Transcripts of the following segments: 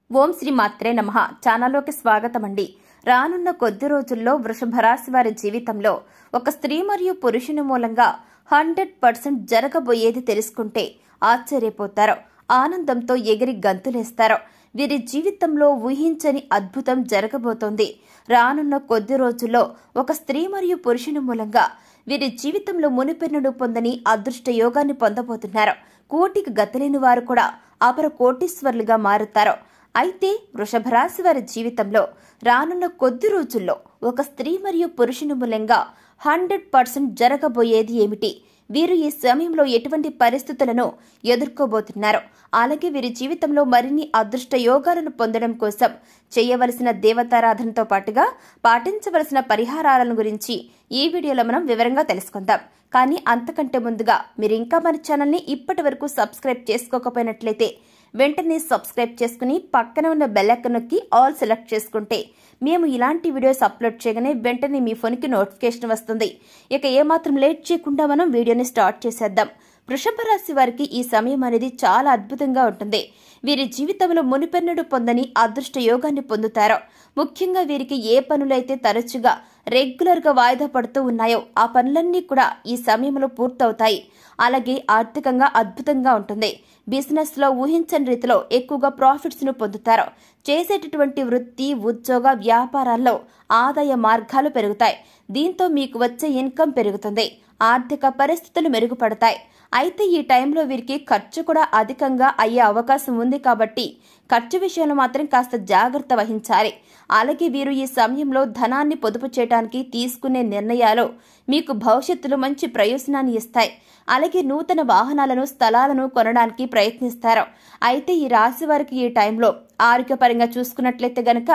ఓం శ్రీ మాత్రే నమః. ఛానల్లోకి స్వాగతం అండి. రానున్న కొద్ది రోజుల్లో వృషభ రాశి వారి జీవితంలో ఒక స్త్రీ మరియు పురుషుని మూలంగా 100% జరగబోయేది తెలుసుకుంటే ఆశ్చర్యపోతారు. ఆనందంతో ఎగిరి గంతులేస్తారు. వీరి జీవితంలో ఊహించని అద్భుతం జరగబోతోంది. రానున్న కొద్ది రోజుల్లో ఒక స్త్రీ మరియు పురుషుని మూలంగా వీరి జీవితంలో మునిపెన్నడూ పొందని అదృష్ట యోగాన్ని పొందబోతున్నారు. కోటికి గతలేని వారు కూడా అపర కోటీశ్వర్లుగా మారుతారు. అయితే వృషభ రాశి వారి జీవితంలో రానున్న కొద్ది రోజుల్లో ఒక స్త్రీ మరియు పురుషుని మూలంగా 100% జరగబోయేది ఏమిటి? వీరు ఈ సమయంలో ఎటువంటి పరిస్థితులను ఎదుర్కోబోతున్నారు? అలాగే వీరి జీవితంలో మరిన్ని అదృష్ట యోగాలను పొందడం కోసం చేయవలసిన దేవతారాధనతో పాటుగా పాటించవలసిన పరిహారాలను గురించి ఈ వీడియోలో మనం వివరంగా తెలుసుకుందాం. కానీ అంతకంటే ముందుగా మీరు ఇంకా మన ఛానల్ని ఇప్పటి వరకు సబ్స్క్రైబ్ చేసుకోకపోయినట్లయితే వెంటనే సబ్స్క్రైబ్ చేసుకుని పక్కన ఉన్న బెల్ ఐకాన్ నొక్కి ఆల్ సెలెక్ట్ చేసుకుంటే మేము ఇలాంటి వీడియోస్ అప్లోడ్ చేయగానే వెంటనే మీ ఫోన్కి నోటిఫికేషన్ వస్తుంది. ఇక ఏమాత్రం లేట్ చేయకుండా మనం వీడియోని స్టార్ట్ చేసేద్దాం. వృషభ రాశి వారికి ఈ సమయం అనేది చాలా అద్భుతంగా ఉంటుంది. వీరి జీవితంలో మునిపెన్నడూ పొందని అదృష్ట యోగాన్ని పొందుతారు. ముఖ్యంగా వీరికి ఏ పనులైతే తరచుగా రెగ్యులర్గా వాయిదా పడుతూ ఉన్నాయో ఆ పనులన్నీ కూడా ఈ సమయంలో పూర్తవుతాయి. అలాగే ఆర్థికంగా అద్భుతంగా ఉంటుంది. బిజినెస్ లో ఊహించని రీతిలో ఎక్కువగా ప్రాఫిట్స్ ను పొందుతారు. చేసేటటువంటి వృత్తి, ఉద్యోగ, వ్యాపారాల్లో ఆదాయ మార్గాలు పెరుగుతాయి. దీంతో మీకు వచ్చే ఇన్కమ్ పెరుగుతుంది. ఆర్థిక పరిస్థితులు మెరుగుపడతాయి. అయితే ఈ టైంలో వీరికి ఖర్చు కూడా అధికంగా అయ్యే అవకాశం ఉంది కాబట్టి ఖర్చు విషయంలో మాత్రం కాస్త జాగ్రత్త వహించాలి. అలాగే వీరు ఈ సమయంలో ధనాన్ని పొదుపు చేయడానికి తీసుకునే నిర్ణయాలు మీకు భవిష్యత్తులో మంచి ప్రయోజనాన్ని ఇస్తాయి. అలాగే నూతన వాహనాలను, స్థలాలను కొనడానికి ప్రయత్నిస్తారు. అయితే ఈ రాశి వారికి ఈ టైంలో ఆరోగ్యపరంగా చూసుకున్నట్లయితే గనక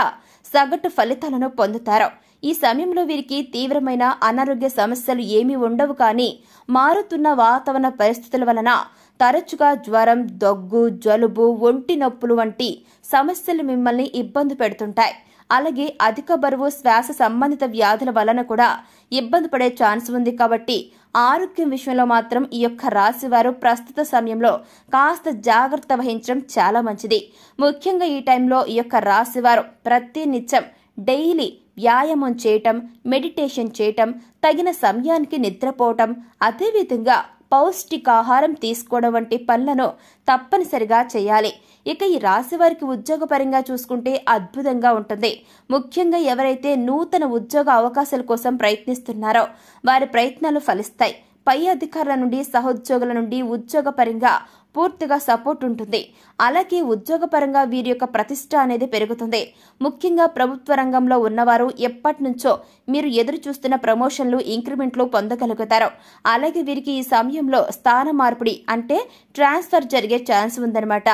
సగటు ఫలితాలను పొందుతారు. ఈ సమయంలో వీరికి తీవ్రమైన అనారోగ్య సమస్యలు ఏమీ ఉండవు. కానీ మారుతున్న వాతావరణ పరిస్థితుల వలన తరచుగా జ్వరం, దగ్గు, జలుబు, ఒంటి నొప్పులు వంటి సమస్యలు మిమ్మల్ని ఇబ్బంది పెడుతుంటాయి. అలాగే అధిక బరువు, శ్వాస సంబంధిత వ్యాధుల వలన కూడా ఇబ్బంది పడే ఛాన్స్ ఉంది. కాబట్టి ఆరోగ్యం విషయంలో మాత్రం ఈ యొక్క రాశి వారు ప్రస్తుత సమయంలో కాస్త జాగ్రత్త వహించడం చాలా మంచిది. ముఖ్యంగా ఈ టైంలో ఈ యొక్క రాశి వారు ప్రతి నిత్యం డైలీ వ్యాయామం చేయటం, మెడిటేషన్ చేయటం, తగిన సమయానికి నిద్రపోవటం, అదేవిధంగా పౌష్టికాహారం తీసుకోవడం వంటి పనులను తప్పనిసరిగా చేయాలి. ఇక ఈ రాశి వారికి ఉద్యోగపరంగా చూసుకుంటే అద్భుతంగా ఉంటుంది. ముఖ్యంగా ఎవరైతే నూతన ఉద్యోగ అవకాశాల కోసం ప్రయత్నిస్తున్నారో వారి ప్రయత్నాలు ఫలిస్తాయి. పై అధికారుల నుండి, సహోద్యోగుల నుండి ఉద్యోగపరంగా పూర్తిగా సపోర్ట్ ఉంటుంది. అలాగే ఉద్యోగపరంగా వీరి యొక్క ప్రతిష్ట అనేది పెరుగుతుంది. ముఖ్యంగా ప్రభుత్వ రంగంలో ఉన్నవారు ఎప్పటి నుంచో మీరు ఎదురు చూస్తున్న ప్రమోషన్లు, ఇంక్రిమెంట్లు పొందగలుగుతారు. అలాగే వీరికి ఈ సమయంలో స్థాన మార్పిడి అంటే ట్రాన్స్ఫర్ జరిగే ఛాన్స్ ఉందన్నమాట.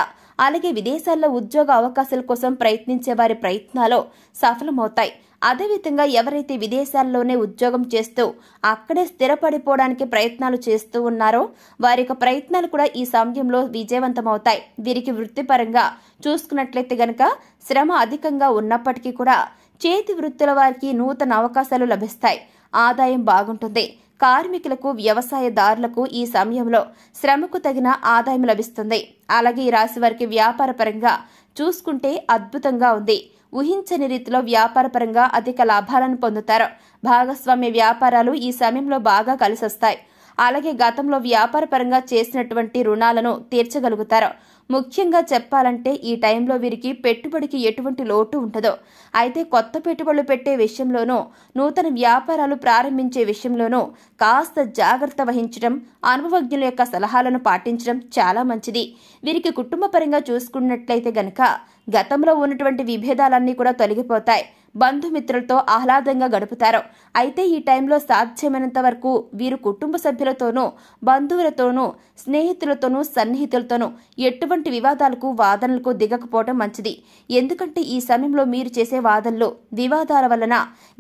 అలాగే విదేశాల్లో ఉద్యోగ అవకాశాల కోసం ప్రయత్నించే వారి ప్రయత్నాలు సఫలమవుతాయి. అదేవిధంగా ఎవరైతే విదేశాల్లోనే ఉద్యోగం చేస్తూ అక్కడే స్థిరపడిపోవడానికి ప్రయత్నాలు చేస్తూ ఉన్నారో వారి యొక్క ప్రయత్నాలు కూడా ఈ సమయంలో విజయవంతమవుతాయి. వీరికి వృత్తిపరంగా చూసుకున్నట్లయితే గనక శ్రమ అధికంగా ఉన్నప్పటికీ కూడా చేతి వృత్తుల వారికి నూతన అవకాశాలు లభిస్తాయి. ఆదాయం బాగుంటుంది. కార్మికులకు, వ్యవసాయదారులకు ఈ సమయంలో శ్రమకు తగిన ఆదాయం లభిస్తుంది. అలాగే ఈ రాశి వారికి వ్యాపార పరంగా చూసుకుంటే అద్భుతంగా ఉంది. ఊహించని రీతిలో వ్యాపారపరంగా అధిక లాభాలను పొందుతారు. భాగస్వామ్య వ్యాపారాలు ఈ సమయంలో బాగా కలిసొస్తాయి. అలాగే గతంలో వ్యాపారపరంగా చేసినటువంటి రుణాలను తీర్చగలుగుతారు. ముఖ్యంగా చెప్పాలంటే ఈ టైంలో వీరికి పెట్టుబడికి ఎటువంటి లోటు ఉండదు. అయితే కొత్త పెట్టుబడులు పెట్టే విషయంలోనూ, నూతన వ్యాపారాలు ప్రారంభించే విషయంలోనూ కాస్త జాగ్రత్త వహించడం, అనుభవజ్ఞుల యొక్క సలహాలను పాటించడం చాలా మంచిది. వీరికి కుటుంబ పరంగా చూసుకున్నట్లయితే గనక గతంలో ఉన్నటువంటి విభేదాలన్నీ కూడా తొలగిపోతాయి. బంధుమిత్రులతో ఆహ్లాదంగా గడుపుతారు. అయితే ఈ టైంలో సాధ్యమైనంత వరకు వీరు కుటుంబ సభ్యులతోనూ, బంధువులతోనూ, స్నేహితులతోనూ, సన్నిహితులతోనూ ఎటువంటి వివాదాలకు, వాదనలకు దిగకపోవడం మంచిది. ఎందుకంటే ఈ సమయంలో మీరు చేసే వాదనలు, వివాదాల వలన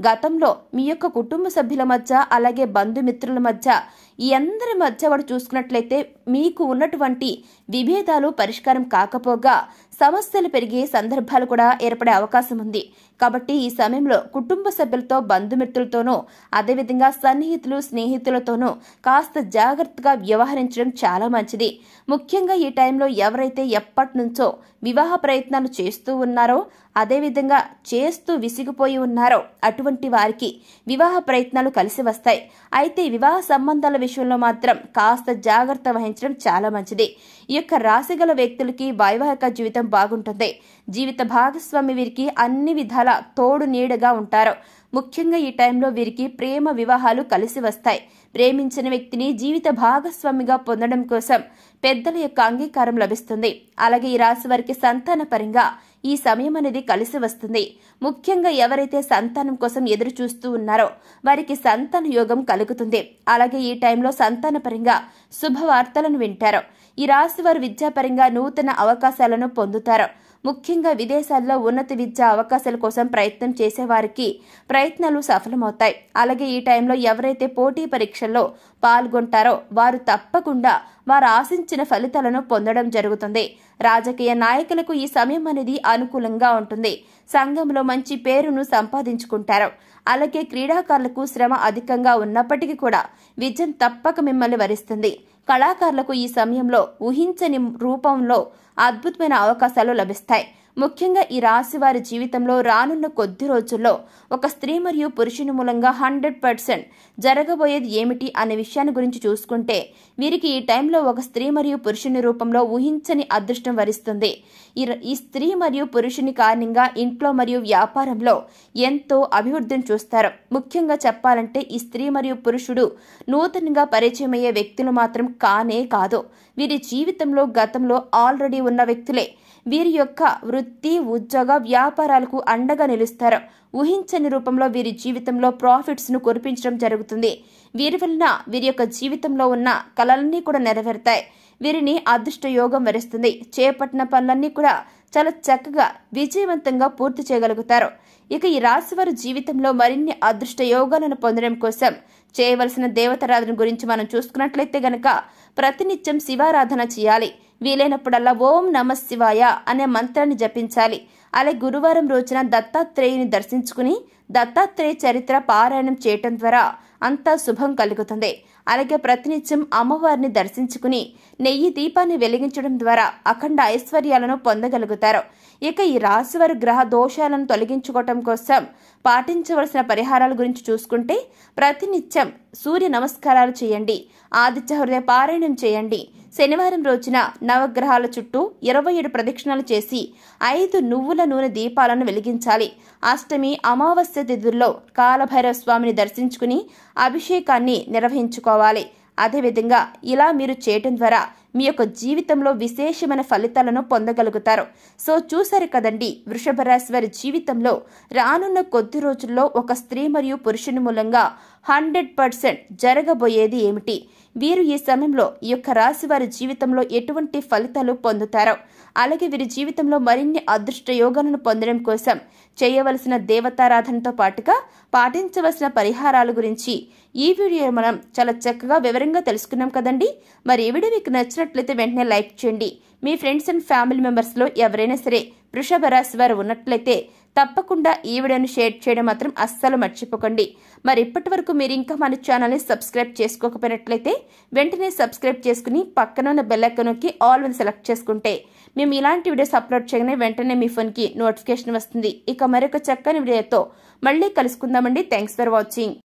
గతంలో మీ యొక్క కుటుంబ సభ్యుల మధ్య, అలాగే బంధుమిత్రుల మధ్య, ఈ అందరి మధ్య కూడా చూసుకున్నట్లయితే మీకు ఉన్నటువంటి విభేదాలు పరిష్కారం కాకపోగా సమస్యలు పెరిగే సందర్భాలు కూడా ఏర్పడే అవకాశం ఉంది. కాబట్టి ఈ సమయంలో కుటుంబ సభ్యులతో, బంధుమిత్రులతోనూ, అదేవిధంగా సన్నిహితులు, స్నేహితులతోనూ కాస్త జాగ్రత్తగా వ్యవహరించడం చాలా మంచిది. ముఖ్యంగా ఈ టైంలో ఎవరైతే ఎప్పటి నుంచో వివాహ ప్రయత్నాలు చేస్తూ ఉన్నారో, అదేవిధంగా చేస్తూ విసిగిపోయి ఉన్నారో అటువంటి వారికి వివాహ ప్రయత్నాలు కలిసి వస్తాయి. అయితే వివాహ సంబంధాల విషయంలో మాత్రం కాస్త జాగ్రత్త వహించడం చాలా మంచిది. ఈ యొక్క రాశి గల వ్యక్తులకి వైవాహిక జీవితం బాగుంటుంది. జీవిత భాగస్వామి వీరికి అన్ని విధాల తోడు నీడగా ఉంటారు. ముఖ్యంగా ఈ టైంలో వీరికి ప్రేమ వివాహాలు కలిసి వస్తాయి. ప్రేమించిన వ్యక్తిని జీవిత భాగస్వామిగా పొందడం కోసం పెద్దల యొక్క అంగీకారం లభిస్తుంది. అలాగే ఈ రాశి వారికి సంతాన పరంగా ఈ సమయం అనేది కలిసి వస్తుంది. ముఖ్యంగా ఎవరైతే సంతానం కోసం ఎదురు చూస్తూ ఉన్నారో వారికి సంతాన యోగం కలుగుతుంది. అలాగే ఈ టైంలో సంతాన పరంగా శుభవార్తలను వింటారు. ఈ రాశి వారు విద్యాపరంగా నూతన అవకాశాలను పొందుతారు. ముఖ్యంగా విదేశాల్లో ఉన్నత విద్యా అవకాశాల కోసం ప్రయత్నం చేసేవారికి ప్రయత్నాలు సఫలమవుతాయి. అలాగే ఈ టైంలో ఎవరైతే పోటీ పరీక్షల్లో పాల్గొంటారో వారు తప్పకుండా వారు ఆశించిన ఫలితాలను పొందడం జరుగుతుంది. రాజకీయ నాయకులకు ఈ సమయం అనేది అనుకూలంగా ఉంటుంది. సంఘంలో మంచి పేరును సంపాదించుకుంటారు. అలాగే క్రీడాకారులకు శ్రమ అధికంగా ఉన్నప్పటికీ కూడా విజయం తప్పక మిమ్మల్ని వరిస్తుంది. కళాకారులకు ఈ సమయంలో ఊహించని రూపంలో అద్భుతమైన అవకాశాలు లభిస్తాయి. ముఖ్యంగా ఈ రాశి వారి జీవితంలో రానున్న కొద్ది రోజుల్లో ఒక స్త్రీ మరియు పురుషుని మూలంగా 100% జరగబోయేది ఏమిటి అనే విషయాన్ని గురించి చూసుకుంటే వీరికి ఈ టైంలో ఒక స్త్రీ మరియు పురుషుని రూపంలో ఊహించని అదృష్టం వరిస్తుంది. ఈ స్త్రీ మరియు పురుషుని కారణంగా ఇంట్లో మరియు వ్యాపారంలో ఎంతో అభివృద్ధిని చూస్తారు. ముఖ్యంగా చెప్పాలంటే ఈ స్త్రీ మరియు పురుషుడు నూతనంగా పరిచయమయ్యే వ్యక్తులు మాత్రం కానే కాదు. వీరి జీవితంలో గతంలో ఆల్రెడీ ఉన్న వ్యక్తులే. వీరి యొక్క వృత్తి, ఉద్యోగ, వ్యాపారాలకు అండగా నిలుస్తారు. ఊహించని రూపంలో వీరి జీవితంలో ప్రాఫిట్స్ ను కురిపించడం జరుగుతుంది. వీరి వలన వీరి యొక్క జీవితంలో ఉన్న కలలన్నీ కూడా నెరవేరుతాయి. వీరిని అదృష్ట యోగం వరిస్తుంది. చేపట్టిన పనులన్నీ కూడా చాలా చక్కగా విజయవంతంగా పూర్తి చేయగలుగుతారు. ఇక ఈ రాశి వారి జీవితంలో మరిన్ని అదృష్ట యోగాలను పొందడం కోసం చేయవలసిన దేవతారాధన గురించి మనం చూసుకున్నట్లయితే గనక ప్రతినిత్యం శివారాధన చేయాలి. వీలైనప్పుడల్లా ఓం నమః శివాయ అనే మంత్రాన్ని జపించాలి. అలాగే గురువారం రోజున దత్తాత్రేయుని దర్శించుకుని దత్తాత్రేయ చరిత్ర పారాయణం చేయటం ద్వారా అంతా శుభం కలుగుతుంది. అలాగే ప్రతినిత్యం అమ్మవారిని దర్శించుకుని నెయ్యి దీపాన్ని వెలిగించడం ద్వారా అఖండ ఐశ్వర్యాలను పొందగలుగుతారు. ఇక ఈ రాశివారి గ్రహ దోషాలను తొలగించుకోవటం కోసం పాటించవలసిన పరిహారాల గురించి చూసుకుంటే ప్రతినిత్యం సూర్య నమస్కారాలు చేయండి. ఆదిత్య హృదయ పారాయణం చేయండి. శనివారం రోజున నవగ్రహాల చుట్టూ 27 ప్రదక్షిణాలు చేసి 5 నువ్వుల నూనె దీపాలను వెలిగించాలి. అష్టమి, అమావాస్య తిథుల్లో కాలభైరవ స్వామిని దర్శించుకుని అభిషేకాన్ని నిర్వహించుకోవాలి. అదేవిధంగా ఇలా మీరు చేయటం ద్వారా మీ యొక్క జీవితంలో విశేషమైన ఫలితాలను పొందగలుగుతారు. సో చూసారు కదండి, వృషభ రాశి వారి జీవితంలో రానున్న కొద్ది రోజుల్లో ఒక స్త్రీ మరియు పురుషుని మూలంగా 100% జరగబోయేది ఏమిటి, వీరు ఈ సమయంలో ఈ యొక్క రాశి వారి జీవితంలో ఎటువంటి ఫలితాలు పొందుతారో, అలాగే వీరి జీవితంలో మరిన్ని అదృష్ట యోగాలను పొందడం కోసం చేయవలసిన దేవతారాధనతో పాటుగా పాటించవలసిన పరిహారాల గురించి ఈ వీడియో మనం చాలా చక్కగా వివరంగా తెలుసుకున్నాం కదండి. మరి ఈ వీడియో మీకు నచ్చినట్లయితే వెంటనే లైక్ చేయండి. మీ ఫ్రెండ్స్ అండ్ ఫ్యామిలీ మెంబర్స్లో ఎవరైనా సరే వృషభ రాశి వారు ఉన్నట్లయితే తప్పకుండా ఈ వీడియోను షేర్ చేయడం మాత్రం అస్సలు మర్చిపోకండి. మరి ఇప్పటి వరకు మీరు ఇంకా మన ఛానల్ని సబ్స్క్రైబ్ చేసుకోకపోయినట్లయితే వెంటనే సబ్స్క్రైబ్ చేసుకుని పక్కన ఉన్న బెల్ ఐకాన్ నొక్కి ఆల్ అని సెలెక్ట్ చేసుకుంటే మేము ఇలాంటి వీడియోస్ అప్లోడ్ చేయగానే వెంటనే మీ ఫోన్కి నోటిఫికేషన్ వస్తుంది. ఇక మరొక చక్కని వీడియోతో మళ్ళీ కలుసుకుందామండి. Thanks for watching.